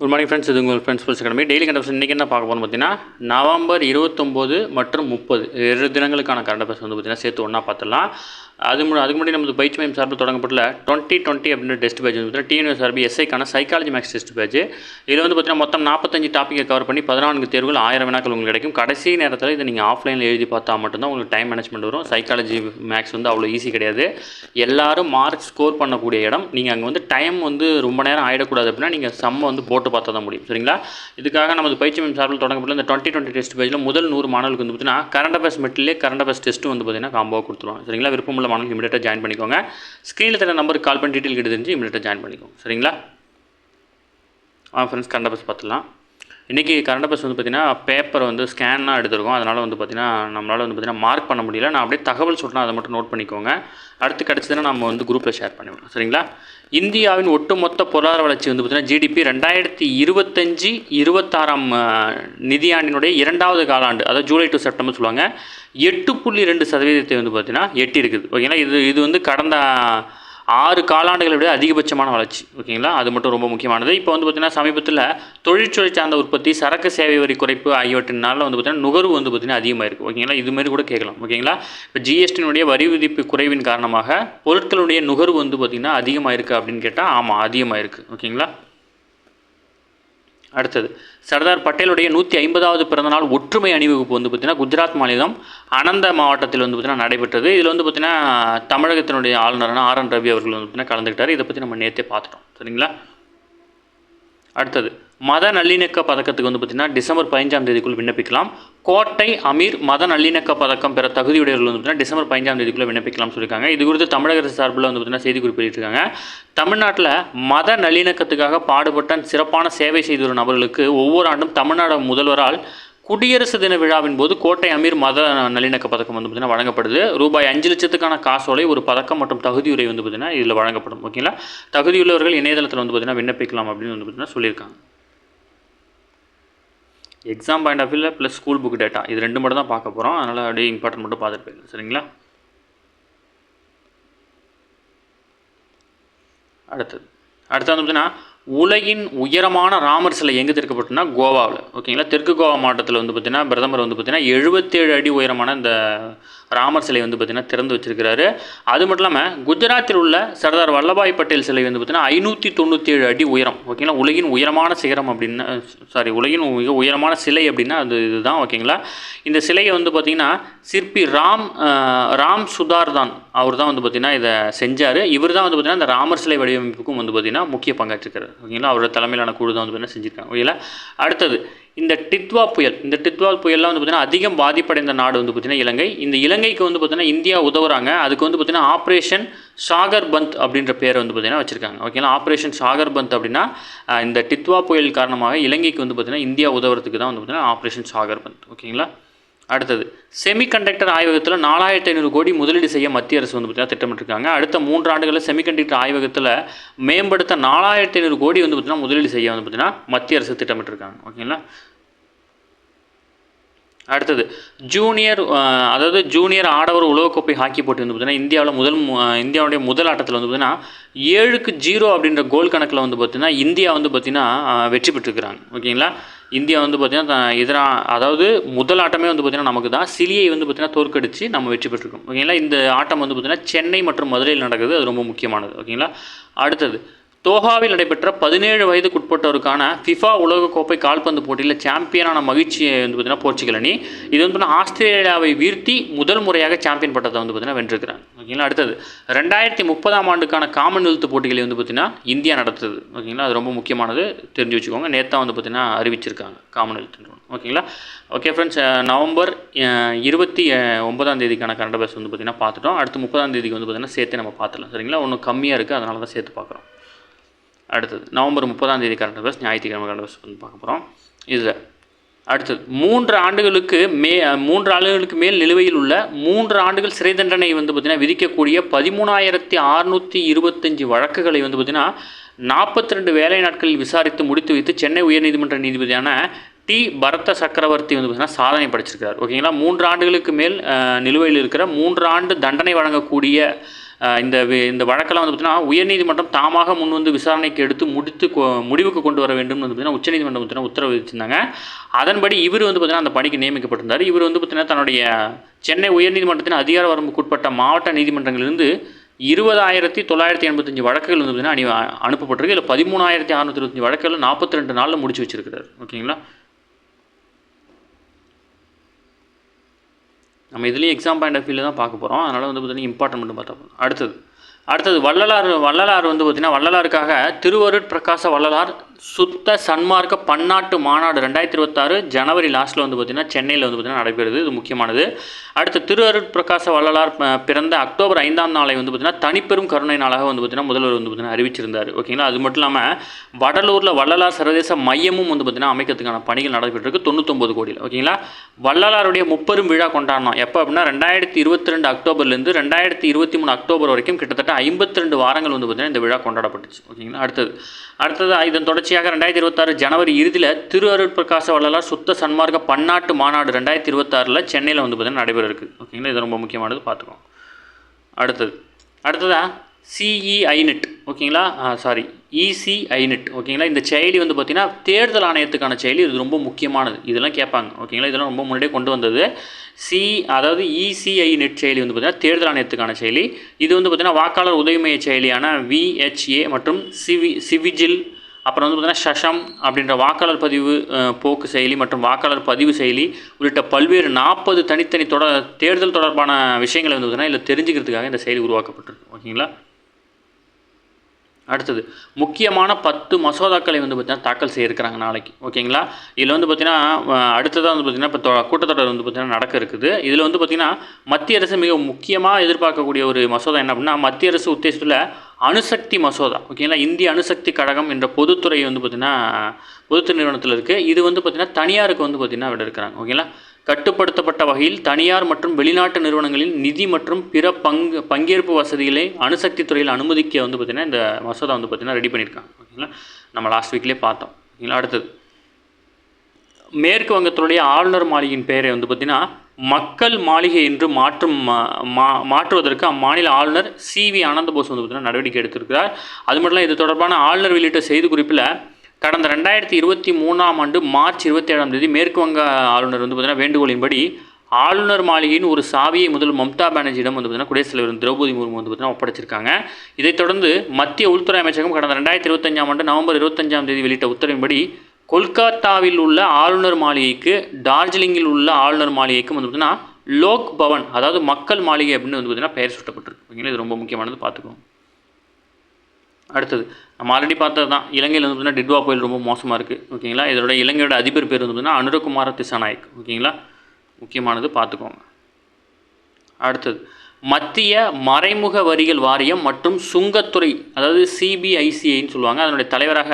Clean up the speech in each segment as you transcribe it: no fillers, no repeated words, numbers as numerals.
Good morning friends. இது உங்கள் friends sports academy. Daily current affairs இன்றைக்கி என்ன பார்க்க போகிறோம் பார்த்தீங்கன்னா, நவம்பர் 29 மற்றும் 30 2 தினங்களுக்கான கரண்ட் அஃபேர்ஸ் வந்து பார்த்தீங்கன்னா சேர்த்து ஒன்றா பார்த்துடலாம். அதுக்கு முன்னாடி நமது பயிற்சி மையம் சார்பில் தொடங்கப்பட்டுள்ள 2020 அப்படின்ற டெஸ்ட் பேஜ் வந்து பார்த்தீங்கன்னா டிஎன்யூஎஸ்ஆர்பி எஸ்ஐக்கான சைக்காலஜி மேக்ஸ் டெஸ்ட் பேஜ். இதில் வந்து பார்த்தீங்கன்னா மொத்தம் 45 டாப்பிக்கை கவர் பண்ணி 14 தேர்வுகள் 1000 வினாக்கள் உங்களுக்கு கிடைக்கும். கடைசி நேரத்தில் இதை நீங்கள் ஆஃப்லைனில் எழுதி பார்த்தா மட்டும்தான் உங்களுக்கு டைம் மேனேஜ்மெண்ட் வரும். சைக்காலஜி மேக்ஸ் வந்து அவ்வளோ ஈஸி கிடையாது. எல்லாரும் மார்க் ஸ்கோர் பண்ணக்கூடிய இடம். நீங்கள் அங்கே வந்து டைம் வந்து ரொம்ப நேரம் ஆகிடக்கூடாது அப்படின்னா நீங்கள் சம்மை வந்து போட்டு பார்த்தா தான் முடியும். சரிங்களா? இதுக்காக நமது பயிற்சி மையம் சார்பில் தொடங்கப்பட்ட இந்த 2020 டெஸ்ட் பேஜில் முதல் 100 மாணவர்களுக்கு வந்து பார்த்தீங்கன்னா கரண்ட் அஃபேர்ஸ் மெட்டிலே கரண்ட் அஃபேர்ஸ் டெஸ்ட்டு வந்து பார்த்தீங்கன்னா காம்போவாக கொடுத்துருவாங்க. சரிங்களா? விருப்பமுள்ள மாணவர்கள் இமீடியட்டாக ஜாயின் பண்ணிக்கோங்க. ஸ்க்ரீனில் தர நம்பருக்கு கால் பண்ணி டீட்டெயில் கிட்ட தெரிஞ்சு இமீடியட்டாக ஜாயின் பண்ணிக்கோங்க. சரிங்களா? ஃப்ரெண்ட்ஸ், கரண்ட் அஃபேர்ஸ் பார்த்துலாம். இன்றைக்கி கரண்ட் அஃபேர்ஸ் வந்து பார்த்திங்கன்னா பேப்பர் வந்து ஸ்கேனாக எடுத்துருக்கோம். அதனால் வந்து பார்த்திங்கன்னா நம்மளால் வந்து பார்த்திங்கன்னா மார்க் பண்ண முடியல. நான் அப்படியே தகவல் சொல்கிறேன், அதை மட்டும் நோட் பண்ணிக்கோங்க. அடுத்து கிடச்சதுன்னா நம்ம வந்து குரூப்பில் ஷேர் பண்ணிவிடலாம். சரிங்களா? இந்தியாவின் ஒட்டுமொத்த பொருளாதார வளர்ச்சி வந்து பார்த்திங்கன்னா ஜிடிபி 2025-26 நிதியாண்டினுடைய 2வது காலாண்டு, அதாவது ஜூலை டு செப்டம்பர் சொல்லுவாங்க, 8.2% வந்து பார்த்திங்கன்னா எட்டி இருக்குது. ஓகேங்களா? இது வந்து கடந்த 6 காலாண்டுகளை விட அதிகபட்சமான வளர்ச்சி. ஓகேங்களா? அது மட்டும் ரொம்ப முக்கியமானது. இப்போ வந்து பார்த்திங்கன்னா சமீபத்தில் தொழிற்துறை சார்ந்த உற்பத்தி, சரக்கு சேவை வரி குறைப்பு ஆகியவற்றினால வந்து பார்த்திங்கன்னா நுகர்வு வந்து பார்த்திங்கன்னா அதிகமாக இருக்குது. ஓகேங்களா? இதுமாரி கூட கேட்கலாம். ஓகேங்களா? இப்போ ஜிஎஸ்டியினுடைய வரி விதிப்பு குறைவின் காரணமாக பொருட்களுடைய நுகர்வு வந்து பார்த்திங்கன்னா அதிகமாக இருக்குது அப்படின்னு கேட்டால் ஆமாம், அதிகமாக இருக்குது. ஓகேங்களா? அடுத்தது, சர்தார் பட்டேலுடைய 150வது பிறந்தநாள் ஒற்றுமை அணிவகுப்பு வந்து பார்த்திங்கன்னா குஜராத் மாநிலம் அனந்த மாவட்டத்தில் வந்து பார்த்திங்கன்னா நடைபெற்றது. இதில் வந்து பார்த்திங்கன்னா தமிழகத்தினுடைய ஆளுநரான ஆர்.என். ரவி அவர்கள் வந்து பார்த்திங்கன்னா கலந்துக்கிட்டார். இதை பற்றி நம்ம நேற்றே பார்த்துட்டோம். சரிங்களா? அடுத்தது, மத நல்லிணக்க பதக்கத்துக்கு வந்து பார்த்திங்கன்னா டிசம்பர் 15ஆம் தேதிக்குள் விண்ணப்பிக்கலாம். கோட்டை அமீர் மத நல்லிணக்க பதக்கம் பெற தகுதியுடையவர்கள் வந்து பார்த்திங்கன்னா டிசம்பர் 15ஆம் தேதிக்குள்ளே விண்ணப்பிக்கலாம்னு சொல்லியிருக்காங்க. இது குறித்து தமிழக அரசு சார்பில் வந்து பார்த்திங்கன்னா செய்தி குறிப்பிட்டிருக்காங்க. தமிழ்நாட்டில் மத நல்லிணக்கத்துக்காக பாடுபட்ட சிறப்பான சேவை செய்த ஒரு நபர்களுக்கு ஒவ்வொரு ஆண்டும் தமிழ்நாடு முதல்வரால் குடியரசு தின விழாவின் போது கோட்டை அமீர் மத நல்லிணக்க பதக்கம் வந்து பார்த்திங்கன்னா வழங்கப்படுது. ரூபாய் 5 லட்சத்துக்கான காசோலை, ஒரு பதக்கம் மற்றும் தகுதியுரை வந்து பார்த்திங்கன்னா இதில் வழங்கப்படும். ஓகேங்களா? தகுதியுள்ளவர்கள் இணையதளத்தில் வந்து பார்த்திங்கன்னா விண்ணப்பிக்கலாம் அப்படின்னு வந்து பார்த்திங்கன்னா சொல்லியிருக்காங்க. எக்ஸாம் பாயிண்ட் ஆஃப் வியூவில் ப்ளஸ் ஸ்கூல் புக் டேட்டா இது 2 மட்டும் தான் பார்க்க போகிறோம். அதனால் அப்படியே இம்பார்ட்டன்ட் மட்டும் பார்த்துட்டு போயிடலாம். சரிங்களா? அடுத்தது வந்து பார்த்திங்கன்னா உலகின் உயரமான ராமர் சிலை எங்கே திறக்கப்பட்டுன்னா கோவாவில். ஓகேங்களா? தெற்கு கோவா மாவட்டத்தில் வந்து பார்த்திங்கன்னா பிரதமர் வந்து பார்த்திங்கன்னா 77 அடி உயரமான இந்த ராமர் சிலை வந்து பார்த்திங்கன்னா திறந்து வச்சிருக்கிறாரு. அது மட்டும் இல்லாமல் குஜராத்தில் உள்ள சர்தார் வல்லபாய் பட்டேல் சிலை வந்து பார்த்திங்கன்னா 597 அடி உயரம். ஓகேங்களா? உலகின் உயரமான சிகரம் அப்படின்னா உலகின் மிக உயரமான சிலை அப்படின்னா அது இதுதான். ஓகேங்களா? இந்த சிலையை வந்து பார்த்திங்கன்னா சிற்பி ராம் சுதார் தான் அவர் தான் வந்து பார்த்திங்கன்னா இதை செஞ்சார். இவர் தான் வந்து பார்த்திங்கன்னா இந்த ராமர் சிலை வடிவமைப்புக்கும் வந்து பார்த்திங்கன்னா முக்கிய பங்காற்றிருக்காரு. ஓகேங்களா? அவரோட தலைமையிலான குழு தான் வந்து பார்த்திங்கன்னா செஞ்சுருக்காங்க. ஓகேங்களா? அடுத்தது, இந்த டித்வா புயல்லாம் வந்து பார்த்திங்கன்னா அதிகம் பாதிப்படைந்த நாடு வந்து பார்த்திங்கன்னா இலங்கை. இந்த இலங்கைக்கு வந்து பார்த்திங்கன்னா இந்தியா உதவுறாங்க. அதுக்கு வந்து பார்த்திங்கன்னா ஆப்ரேஷன் சாகர் பந்த் அப்படின்ற பேரை வந்து பார்த்திங்கன்னா வச்சுருக்காங்க. ஓகேங்களா? ஆப்ரேஷன் சாகர் பந்த் அப்படின்னா இந்த டித்வா புயல் காரணமாக இலங்கைக்கு வந்து பார்த்திங்கன்னா இந்தியா உதவுறதுக்கு தான் வந்து பார்த்திங்கன்னா ஆப்ரேஷன் சாகர் பந்த். ஓகேங்களா? அடுத்தது, செமிகண்டக்டர் ஆய்வகத்தில் 4500 கோடி முதலீடு செய்ய மத்திய அரசு வந்து பார்த்திங்கன்னா திட்டமிட்டிருக்காங்க. அடுத்த 3 ஆண்டுகளில் செமிகண்டக்டர் ஆய்வகத்தில் மேம்படுத்த 4500 கோடி வந்து பார்த்திங்கன்னா முதலீடு செய்ய வந்து பார்த்திங்கன்னா மத்திய அரசு திட்டமிட்டிருக்காங்க. ஓகேங்களா? அடுத்தது, ஜூனியர் ஆடவர் உலகக்கோப்பை ஹாக்கி போட்டி வந்து பார்த்திங்கன்னா இந்தியாவுடைய முதல் ஆட்டத்தில் வந்து பார்த்திங்கன்னா 7-0 அப்படின்ற கோல் கணக்கில் வந்து பார்த்திங்கன்னா இந்தியா வந்து பார்த்திங்கன்னா வெற்றி பெற்றுருக்குறாங்க. ஓகேங்களா? இந்தியா வந்து பார்த்திங்கன்னா அதாவது முதல் ஆட்டமே வந்து பார்த்திங்கன்னா நமக்கு தான். சிலியை வந்து பார்த்திங்கன்னா தோற்கடித்து நம்ம வெற்றி பெற்றிருக்கோம். ஓகேங்களா? இந்த ஆட்டம் வந்து பார்த்திங்கன்னா சென்னை மற்றும் மதுரையில் நடக்குது. அது ரொம்ப முக்கியமானது. ஓகேங்களா? அடுத்தது, தோஹாவில் நடைபெற்ற 17 வயதுக்குட்பட்டோருக்கான ஃபிஃபா உலகக்கோப்பை கால்பந்து போட்டியில் சாம்பியனான மகிழ்ச்சியை வந்து பார்த்திங்கன்னா போர்ச்சுகல் அணி இது வந்து பார்த்திங்கன்னா ஆஸ்திரேலியாவை வீழ்த்தி முதல் முறையாக சாம்பியன் பட்டத்தை வந்து பார்த்திங்கன்னா வென்றிருக்கிறாங்க. ஓகேங்களா? அடுத்தது, 2030ஆம் ஆண்டுக்கான காமன்வெல்த் போட்டிகளை வந்து பார்த்திங்கன்னா இந்தியா நடத்துது. ஓகேங்களா? அது ரொம்ப முக்கியமானது, தெரிஞ்சு வச்சுக்கோங்க. நேற்று வந்து பார்த்திங்கன்னா அறிவிச்சிருக்காங்க காமன்வெல்த். ஓகேங்களா? ஓகே ஃப்ரெண்ட்ஸ், நவம்பர் 29ஆம் தேதிக்கான கரண்ட் அஃபேர்ஸ் வந்து பார்த்திங்கன்னா பார்த்துட்டோம். அடுத்து 30ஆம் தேதிக்கு வந்து பார்த்திங்கன்னா சேர்த்து நம்ம பார்த்துலாம். சரிங்களா? ஒன்றும் கம்மியாக இருக்குது, அதனால தான் சேர்த்து பார்க்குறோம். அடுத்தது, நவம்பர் 30ஆம் தேதி கரண்ட் அஃபேர்ஸ், ஞாயிற்றுக்கிழமை கரண்ட் அஃபேர்ஸ் வந்து பார்க்க போகிறோம். இதில் அடுத்தது, 3 ஆண்டுகளுக்கு மேல் நிலுவையில் உள்ள 3 ஆண்டுகள் சிறை தண்டனை வந்து பார்த்திங்கன்னா விதிக்கக்கூடிய 13,625 வழக்குகளை வந்து பார்த்திங்கன்னா 42 வேலை நாட்களில் விசாரித்து முடித்து வைத்து சென்னை உயர்நீதிமன்ற நீதிபதியான டி பரத சக்கரவர்த்தி வந்து பார்த்திங்கன்னா சாதனை படைச்சிருக்கார். ஓகேங்களா? 3 ஆண்டுகளுக்கு மேல் நிலுவையில் இருக்கிற 3 ஆண்டு தண்டனை வழங்கக்கூடிய இந்த வழக்கெல்லாம் வந்து பார்த்திங்கன்னா உயர்நீதிமன்றம் தாமாக முன் வந்து விசாரணைக்கு எடுத்து முடிவுக்கு கொண்டு வர வேண்டும் வந்து பார்த்திங்கன்னா உச்சநீதிமன்றம் பார்த்திங்கன்னா உத்தரவு விதிச்சிருந்தாங்க. அதன்படி இவர் வந்து பார்த்திங்கன்னா அந்த பணிக்கு நியமிக்கப்பட்டிருந்தார். இவர் வந்து பார்த்திங்கன்னா தன்னுடைய சென்னை உயர்நீதிமன்றத்தின் அதிகார வரம்புக்குட்பட்ட மாவட்ட நீதிமன்றங்களிலிருந்து 20,985 வழக்குகள் வந்து பார்த்திங்கன்னா அனுப்பப்பட்டிருக்கு. இதில் 13,625 வழக்குகள் 42 நாளில் முடிச்சு வச்சிருக்கிறார். ஓகேங்களா, நம்ம இதுலேயும் எக்ஸாம் பாயிண்ட் ஆஃப் வியூவில் தான் பார்க்க போகிறோம். அதனால் வந்து பார்த்திங்கன்னா இம்பார்ட்டன்ட் மட்டும் பார்த்தா போதும். அடுத்தது வள்ளலார் வந்து பார்த்திங்கன்னா வள்ளலாருக்காக திருவருட் பிரகாச வள்ளலார் சுத்த சன்மார்க்க பன்னாட்டு மாநாடு 2026 ஜனவரி லாஸ்ட்டில் வந்து பார்த்திங்கன்னா சென்னையில் வந்து பார்த்திங்கன்னா நடைபெறுது. இது முக்கியமானது. அடுத்து திருவருட் பிரகாச வள்ளலார் பிறந்த அக்டோபர் 5ஆம் நாளை வந்து பார்த்திங்கன்னா தனிப்பெரும் கருணை நாளாக வந்து பார்த்திங்கன்னா முதல்வர் வந்து பார்த்திங்கன்னா அறிவிச்சிருந்தார். ஓகேங்களா, அது மட்டும் இல்லாமல் வடலூரில் வள்ளலார் சர்வதேச மையமும் வந்து பார்த்திங்கன்னா அமைக்கிறதுக்கான பணிகள் நடைபெற்றிருக்கு 99 கோடியில். ஓகேங்களா, வள்ளலாருடைய முப்பெரும் விழா கொண்டாடணும் எப்போ அப்படின்னா 2022 அக்டோபர்லேருந்து 2023 அக்டோபர் வரைக்கும் கிட்டத்தட்ட 52 வாரங்கள் வந்து பார்த்திங்கன்னா இந்த விழா கொண்டாடப்பட்டுச்சு. ஓகேங்களா, அடுத்தது இதன் தொடர்ச்சியாக 2026 ஜனவரி இறுதியில் திருவருட் பிரகாச வள்ளலார் சுத்த சன்மார்க்க பன்னாட்டு மாநாடு 2026 சென்னையில் வந்து பார்த்திங்கன்னா நடைபெற இருக்குது. ஓகேங்களா, இது ரொம்ப முக்கியமானது பார்த்துக்கோங்க. அடுத்ததா CEINET. ஓகேங்களா, ECINET. ஓகேங்களா, இந்த செயலி வந்து பார்த்திங்கன்னா தேர்தல் ஆணையத்துக்கான செயலி. இது ரொம்ப முக்கியமானது. இதெல்லாம் கேட்பாங்க. ஓகேங்களா, இதெல்லாம் ரொம்ப முன்னாடியே கொண்டு வந்தது. அதாவது ECINET செயலி வந்து பார்த்திங்கன்னா தேர்தல் ஆணையத்துக்கான செயலி. இது வந்து பார்த்திங்கன்னா வாக்காளர் உதவி மைய செயலியான VHA மற்றும் சிவிஜில், அப்புறம் வந்து பார்த்திங்கன்னா ஷஷம் அப்படின்ற வாக்காளர் பதிவு போக்கு செயலி மற்றும் வாக்காளர் பதிவு செயலி உள்ளிட்ட பல்வேறு 40 தனித்தனி தேர்தல் தொடர்பான விஷயங்களை வந்து பார்த்திங்கன்னா இதில் தெரிஞ்சுக்கிறதுக்காக இந்த செயலி உருவாக்கப்பட்டிருக்கு. ஓகேங்களா, அடுத்தது முக்கியமான 10 மசோதாக்களை வந்து பார்த்திங்கன்னா தாக்கல் செய்யிருக்கிறாங்க நாளைக்கு. ஓகேங்களா, இதில் வந்து பார்த்திங்கன்னா அடுத்ததாக வந்து பார்த்திங்கன்னா இப்போ கூட்டத்தொடர் வந்து பார்த்திங்கன்னா நடக்க இருக்குது. இதில் வந்து பார்த்திங்கன்னா மத்திய அரசு மிக முக்கியமாக எதிர்பார்க்கக்கூடிய ஒரு மசோதா என்ன அப்படின்னா மத்திய அரசு உத்தேசத்தில் அணுசக்தி மசோதா. ஓகேங்களா, இந்திய அணுசக்தி கழகம் என்ற பொதுத்துறை வந்து பார்த்திங்கன்னா பொதுத்துறை நிறுவனத்தில் இருக்குது. இது வந்து பார்த்திங்கன்னா தனியாருக்கு வந்து பார்த்திங்கன்னா விட இருக்கிறாங்க. ஓகேங்களா, கட்டுப்படுத்தப்பட்ட வகையில் தனியார் மற்றும் வெளிநாட்டு நிறுவனங்களின் நிதி மற்றும் பிற பங்கேற்பு வசதிகளை அணுசக்தி துறையில் அனுமதிக்க வந்து பார்த்திங்கன்னா இந்த மசோதா வந்து பார்த்திங்கன்னா ரெடி பண்ணியிருக்காங்க. ஓகேங்களா, நம்ம லாஸ்ட் வீக்லேயே பார்த்தோம். ஓகேங்களா, அடுத்தது மேற்கு வங்கத்துடைய ஆளுநர் மாளிகையின் பெயரை வந்து பார்த்திங்கன்னா மக்கள் மாளிகை என்று மாற்றுவதற்கு அம்மாநில ஆளுநர் CV ஆனந்தபோஸ் வந்து பார்த்திங்கன்னா நடவடிக்கை எடுத்திருக்கிறார். அது மட்டும் இல்லை, இது தொடர்பான ஆளுநர் வெளியிட்ட செய்திக்குறிப்பில் கடந்த 2023ஆம் ஆண்டு மார்ச் 27ஆம் தேதி மேற்கு வங்க ஆளுநர் வந்து பார்த்திங்கன்னா வேண்டுகோளின்படி ஆளுநர் மாளிகையின் ஒரு சாவியை முதல் மம்தா பானர்ஜியிடம் வந்து பார்த்திங்கன்னா குடியரசுத் தலைவர் திரௌபதி முர்மு வந்து பார்த்திங்கன்னா ஒப்படைச்சிருக்காங்க. இதைத் தொடர்ந்து மத்திய உள்துறை அமைச்சகம் கடந்த 2025ஆம் ஆண்டு நவம்பர் 25ஆம் தேதி வெளியிட்ட உத்தரவின்படி கொல்கத்தாவில் உள்ள ஆளுநர் மாளிகைக்கு டார்ஜிலிங்கில் உள்ள ஆளுநர் மாளிகைக்கும் வந்து பார்த்திங்கன்னா லோக் பவன், அதாவது மக்கள் மாளிகை அப்படின்னு வந்து பார்த்திங்கன்னா பெயர் சூட்டப்பட்டிருக்கு. ஓகேங்களா, இது ரொம்ப முக்கியமானது பார்த்துக்கோங்க. அடுத்தது நம்ம ஆல்ரெடி பார்த்தது தான், இலங்கையில் வந்து பார்த்திங்கன்னா டிட்வா புயல் ரொம்ப மோசமாக இருக்குது. ஓகேங்களா, இதோட இலங்கையோட அதிபர் பேர் வந்து பார்த்திங்கன்னா அனுரகுமார திசாநாயக். ஓகேங்களா, முக்கியமானது பார்த்துக்கோங்க. அடுத்தது மத்திய மறைமுக வரிகள் வாரியம் மற்றும் சுங்கத்துறை, அதாவது CBICIன்னு சொல்லுவாங்க, அதனுடைய தலைவராக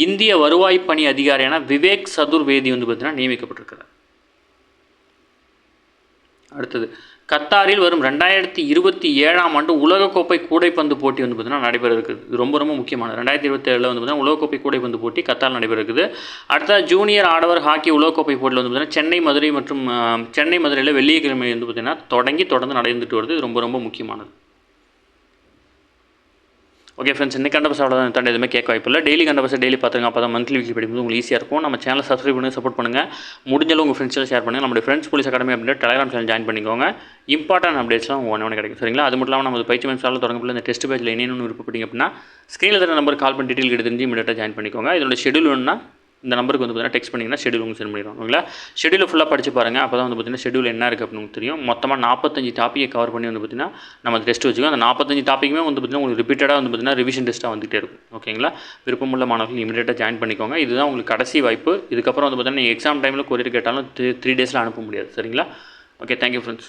இந்திய வருவாய் பணி அதிகாரியான விவேக் சதுர்வேதி வந்து பார்த்திங்கன்னா நியமிக்கப்பட்டிருக்கிறார். அடுத்தது கத்தாரில் வரும் 2027ஆம் ஆண்டு உலகக்கோப்பை கூடைப்பந்து போட்டி வந்து பார்த்திங்கன்னா நடைபெற இருக்குது. இது ரொம்ப ரொம்ப முக்கியமான 2027 வந்து பார்த்திங்கன்னா உலகக்கோப்பை கூடைப்பந்து போட்டி கத்தாரில் நடைபெற இருக்குது. அடுத்த ஜூனியர் ஆடவர் ஹாக்கி உலகக்கோப்பை போட்டியில் வந்து பார்த்திங்கன்னா சென்னை மதுரையில் வெள்ளிக்கிழமை வந்து பார்த்திங்கன்னா தொடர்ந்து நடந்துட்டு வருது. இது ரொம்ப ரொம்ப முக்கியமானது. ஓகே ஃப்ரெண்ட்ஸ், இன்னைக்கு கண்டபஸ் அவ்வளோதான், தாண்டி எதுவுமே கேட்க வாய்ப்பு இல்லை. டெய்லி கண்டபஸ் டெய்லி பார்த்துங்க, அப்போ தான் மந்த்லி வீக்லி படிக்கும்போது உங்களுக்கு ஈஸியாக இருக்கும். நம்ம சேனலை சப்ஸ்கிரைப் பண்ணி சப்போர்ட் பண்ணுங்கள். முடிஞ்சளவு உங்கள் ஃப்ரெண்ட்ஸில் ஷேர் பண்ணுங்கள். நம்மளுடைய ஃப்ரெண்ட்ஸ் போலீஸ் அகாடமி அப்படின்ற டெலிகிராம் சேனல் ஜாயின் பண்ணிக்கோங்க. இம்பார்ட்டன்ட் அப்டேட்ஸ்லாம் ஒன்று கிடைக்கும். சரிங்களா, அது மட்டும் இல்லாமல் நம்ம பயிற்சி மென்சாலில் தொடங்கப்பட்ட இந்த டெஸ்ட் பேஜில் என்னென்னு விருப்பப்பட்டீங்க அப்படின்னா ஸ்க்ரீனில் தர நம்பர் கால் பண்ணி டீட்டெயில் தெரிஞ்சு இமீடியட்டாக ஜாயின் பண்ணிக்கோங்க. இதோட ஷெடியூல் வேணும்னா இந்த நம்பருக்கு வந்து பார்த்தீங்கன்னா டெக்ஸ்ட் பண்ணிங்கன்னா ஷெடியூல் உங்களுக்கு சென்ட் பண்ணிடுவோம். ஓகேங்களா, ஷெடியூலை ஃபுல்லாக படித்து பாருங்கள். அப்போ தான் வந்து பார்த்தீங்கன்னா ஷெடியூல் என்ன இருக்குது அப்படின்னு உங்களுக்கு தெரியும். மொத்தமாக 45 டாப்பிக்கை கவர் பண்ணி வந்து பார்த்தீங்கன்னா நம்ம டெஸ்ட் வச்சுக்கோம். அந்த 45 டாப்பிக்குமே வந்து பார்த்தீங்கன்னா உங்களுக்கு ரிப்பீட்டடாக வந்து பார்த்தீங்கன்னா ரிவிஷன் டெஸ்ட்டாக வந்துகிட்டே இருக்கும். ஓகேங்களா, விருப்பமுள்ள மாணவர்கள் இமீடியட்டாக ஜாயின் பண்ணிக்கோங்க. இதுதான் உங்களுக்கு கடைசி வாய்ப்பு. இதுக்கப்புறம் வந்து பார்த்தீங்கன்னா நீங்கள் எக்ஸாம் டைமில் கொரியர் கேட்டாலும் 3 டேஸில் அனுப்ப முடியாது. சரிங்களா, ஓகே, தேங்க்யூ ஃப்ரெண்ட்ஸ்.